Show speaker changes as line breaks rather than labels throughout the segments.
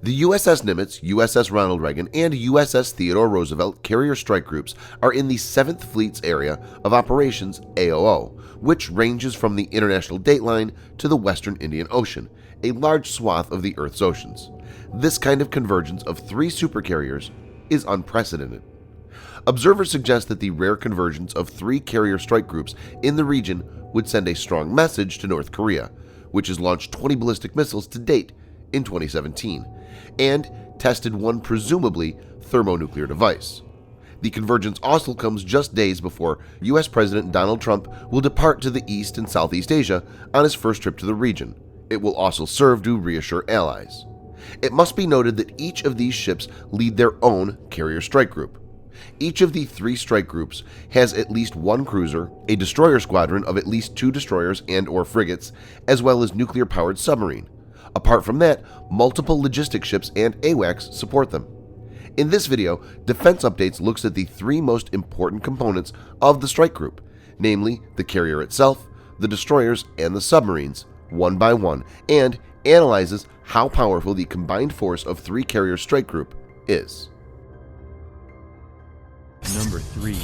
The USS Nimitz, USS Ronald Reagan, and USS Theodore Roosevelt carrier strike groups are in the 7th Fleet's area of operations AOO, which ranges from the international dateline to the western Indian Ocean, a large swath of the Earth's oceans. This kind of convergence of 3 supercarriers is unprecedented. Observers suggest that the rare convergence of 3 carrier strike groups in the region would send a strong message to North Korea, which has launched 20 ballistic missiles to date in 2017, and tested one presumably thermonuclear device. The convergence also comes just days before U.S. President Donald Trump will depart to the East and Southeast Asia on his first trip to the region. It will also serve to reassure allies. It must be noted that each of these ships lead their own carrier strike group. Each of the 3 strike groups has at least 1 cruiser, a destroyer squadron of at least 2 destroyers and/or frigates, as well as nuclear-powered submarine. Apart from that, multiple logistic ships and AWACS support them. In this video, Defense Updates looks at the 3 most important components of the strike group, namely the carrier itself, the destroyers, and the submarines, one by one, and analyzes how powerful the combined force of 3 carrier strike group is.
Number 3.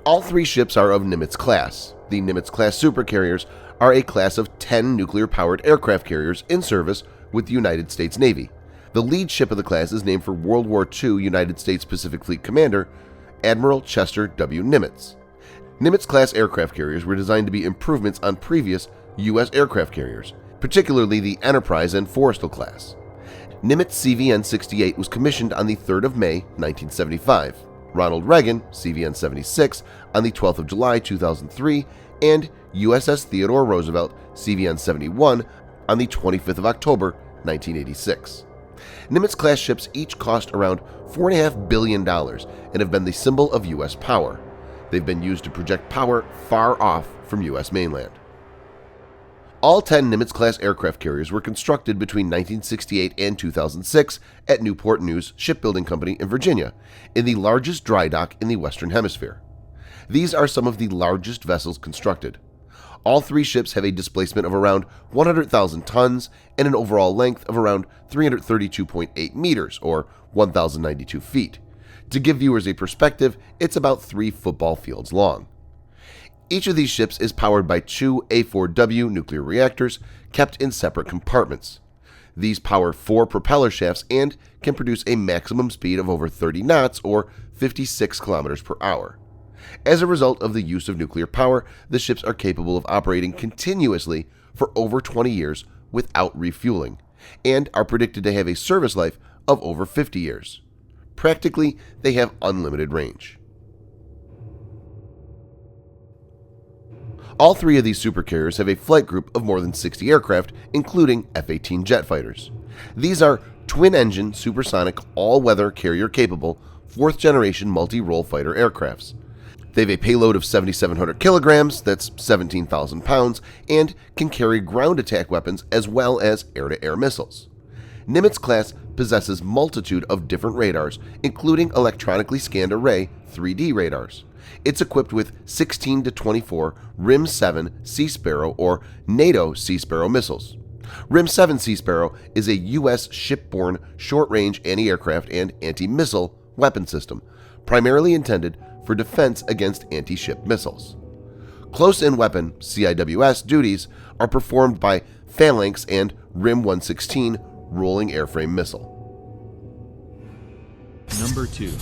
All 3 ships are of Nimitz class. The Nimitz-class supercarriers are a class of 10 nuclear-powered aircraft carriers in service with the United States Navy. The lead ship of the class is named for World War II United States Pacific Fleet Commander Admiral Chester W. Nimitz. Nimitz-class aircraft carriers were designed to be improvements on previous U.S. aircraft carriers, particularly the Enterprise and Forrestal class. Nimitz CVN-68 was commissioned on the 3rd of May, 1975. Ronald Reagan, CVN-76, on the 12th of July 2003, and USS Theodore Roosevelt, CVN-71, on the 25th of October 1986. Nimitz-class ships each cost around $4.5 billion and have been the symbol of U.S. power. They've been used to project power far off from U.S. mainland. All 10 Nimitz-class aircraft carriers were constructed between 1968 and 2006 at Newport News Shipbuilding Company in Virginia, in the largest dry dock in the Western Hemisphere. These are some of the largest vessels constructed. All 3 ships have a displacement of around 100,000 tons and an overall length of around 332.8 meters, or 1,092 feet. To give viewers a perspective, it's about 3 football fields long. Each of these ships is powered by 2 A4W nuclear reactors kept in separate compartments. These power 4 propeller shafts and can produce a maximum speed of over 30 knots or 56 kilometers per hour. As a result of the use of nuclear power, the ships are capable of operating continuously for over 20 years without refueling, and are predicted to have a service life of over 50 years. Practically, they have unlimited range. All 3 of these supercarriers have a flight group of more than 60 aircraft, including F-18 jet fighters. These are twin-engine, supersonic, all-weather, carrier-capable, 4th-generation multi-role fighter aircrafts. They have a payload of 7,700 kilograms, that's 17,000 pounds, and can carry ground attack weapons as well as air-to-air missiles. Nimitz class possesses multitude of different radars, including electronically scanned array 3D radars. It's equipped with 16 to 24 RIM-7 Sea Sparrow or NATO Sea Sparrow missiles. RIM-7 Sea Sparrow is a U.S. shipborne short-range anti-aircraft and anti-missile weapon system, primarily intended for defense against anti-ship missiles. Close-in weapon CIWS duties are performed by Phalanx and RIM-116 rolling airframe missile.
Number 2.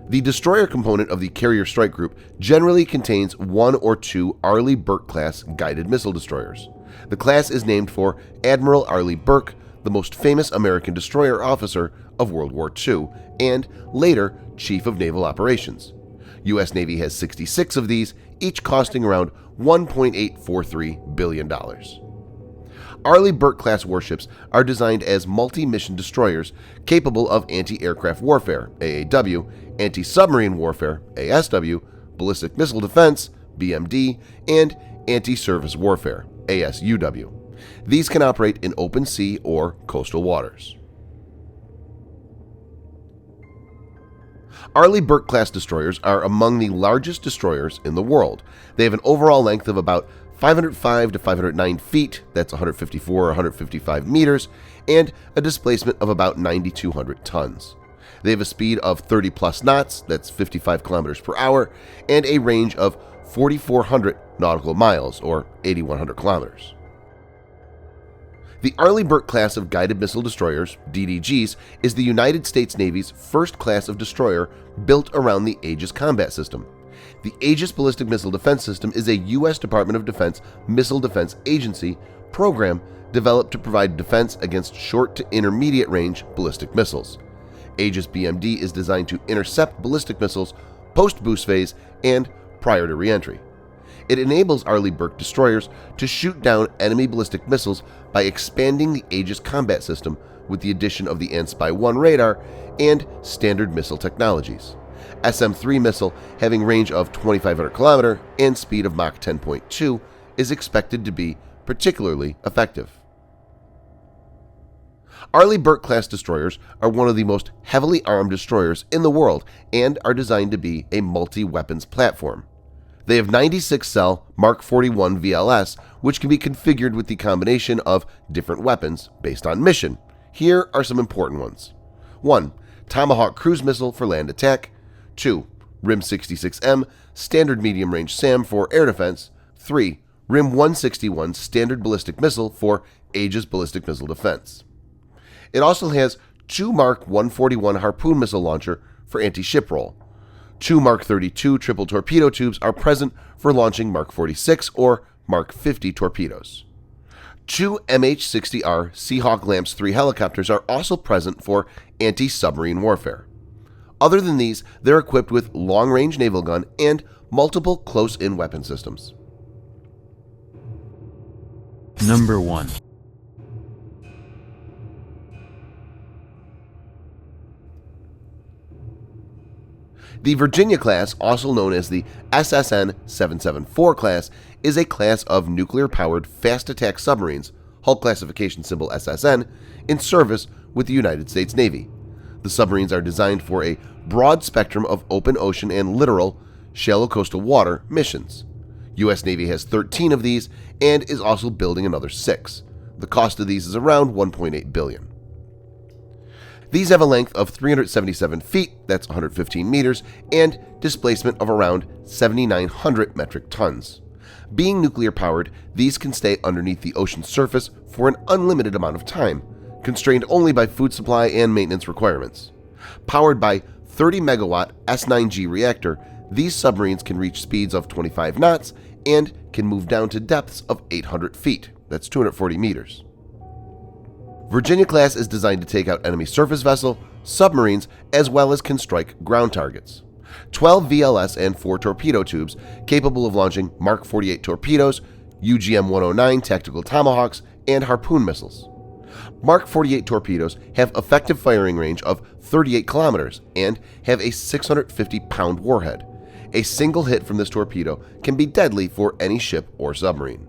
The destroyer component of the carrier strike group generally contains 1 or 2 ARLEIGH BURKE class guided missile destroyers. The class is named for Admiral ARLEIGH BURKE, the most famous American destroyer officer of World War II and later Chief of Naval Operations. U.S. Navy has 66 of these, each costing around $1.843 billion. ARLEIGH BURKE class warships are designed as multi-mission destroyers capable of anti-aircraft warfare (AAW), anti-submarine warfare (ASW), ballistic missile defense (BMD), and anti-surface warfare (ASUW). These can operate in open sea or coastal waters. ARLEIGH BURKE class destroyers are among the largest destroyers in the world. They have an overall length of about 505 to 509 feet, that's 154 or 155 meters, and a displacement of about 9,200 tons. They have a speed of 30 plus knots, that's 55 kilometers per hour, and a range of 4,400 nautical miles, or 8,100 kilometers. The ARLEIGH BURKE class of guided missile destroyers, DDGs, is the United States Navy's first class of destroyer built around the Aegis combat system. The Aegis Ballistic Missile Defense System is a U.S. Department of Defense Missile Defense Agency program developed to provide defense against short to intermediate range ballistic missiles. Aegis BMD is designed to intercept ballistic missiles post-boost phase and prior to reentry. It enables ARLEIGH BURKE destroyers to shoot down enemy ballistic missiles by expanding the Aegis combat system with the addition of the ANSPY-1 radar and standard missile technologies. SM-3 missile, having range of 2,500 km and speed of Mach 10.2, is expected to be particularly effective. ARLEIGH BURKE class destroyers are one of the most heavily armed destroyers in the world and are designed to be a multi-weapons platform. They have 96-cell Mark 41 VLS, which can be configured with the combination of different weapons based on mission. Here are some important ones. 1. Tomahawk cruise missile for land attack. 2. RIM-66M standard medium-range SAM for air defense. 3. RIM-161 standard ballistic missile for Aegis ballistic missile defense. It also has 2 Mark 141 harpoon missile launcher for anti-ship roll. 2 Mark 32 triple torpedo tubes are present for launching Mark 46 or Mark 50 torpedoes. 2 MH-60R Seahawk LAMPS 3 helicopters are also present for anti-submarine warfare. Other than these, they're equipped with long-range naval gun and multiple close-in weapon systems.
Number 1.
The Virginia class, also known as the SSN-774 class, is a class of nuclear-powered fast-attack submarines, hull classification symbol SSN, in service with the United States Navy. The submarines are designed for a broad spectrum of open ocean and littoral, shallow coastal water missions. U.S. Navy has 13 of these and is also building another 6. The cost of these is around $1.8 billion. These have a length of 377 feet, that's 115 meters, and displacement of around 7,900 metric tons. Being nuclear-powered, these can stay underneath the ocean surface for an unlimited amount of time, constrained only by food supply and maintenance requirements. Powered by 30-megawatt S9G reactor, these submarines can reach speeds of 25 knots and can move down to depths of 800 feet, that's 240 meters. Virginia class is designed to take out enemy surface vessel, submarines, as well as can strike ground targets. 12 VLS and 4 torpedo tubes capable of launching Mark 48 torpedoes, UGM-109 tactical tomahawks, and harpoon missiles. Mark 48 torpedoes have effective firing range of 38 kilometers and have a 650-pound warhead. A single hit from this torpedo can be deadly for any ship or submarine.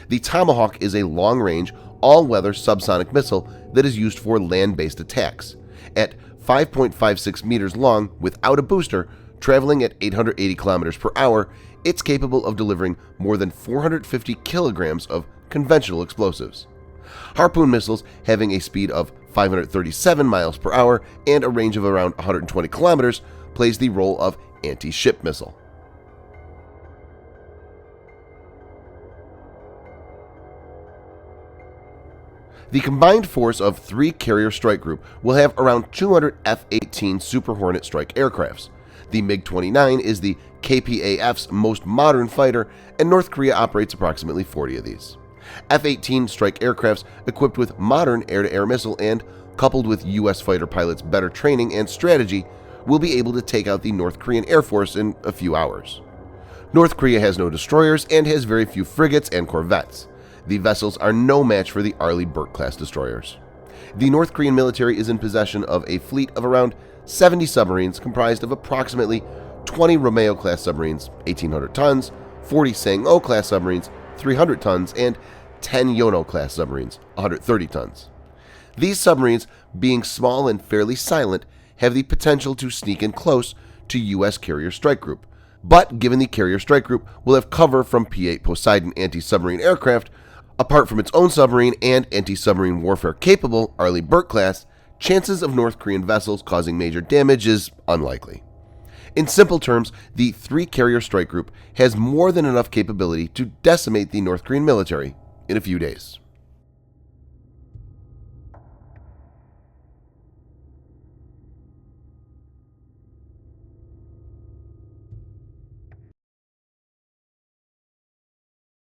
The Tomahawk is a long-range, all-weather subsonic missile that is used for land-based attacks. At 5.56 meters long without a booster, traveling at 880 kilometers per hour, it's capable of delivering more than 450 kilograms of conventional explosives. Harpoon missiles, having a speed of 537 miles per hour and a range of around 120 kilometers, plays the role of anti-ship missile. The combined force of 3 carrier strike group will have around 200 F-18 Super Hornet strike aircrafts. The MiG-29 is the KPAF's most modern fighter, and North Korea operates approximately 40 of these. F-18 strike aircrafts equipped with modern air-to-air missile and, coupled with U.S. fighter pilots' better training and strategy, will be able to take out the North Korean Air Force in a few hours. North Korea has no destroyers and has very few frigates and corvettes. The vessels are no match for the ARLEIGH BURKE class destroyers. The North Korean military is in possession of a fleet of around 70 submarines comprised of approximately 20 Romeo-class submarines, 1,800 tons, 40 Sang-O class submarines, 300 tons, and 10 Yono-class submarines, 130 tons. These submarines, being small and fairly silent, have the potential to sneak in close to U.S. carrier strike group. But given the carrier strike group will have cover from P-8 Poseidon anti-submarine aircraft, apart from its own submarine and anti-submarine warfare-capable ARLEIGH BURKE class, chances of North Korean vessels causing major damage is unlikely. In simple terms, the 3-carrier strike group has more than enough capability to decimate the North Korean military in a few days.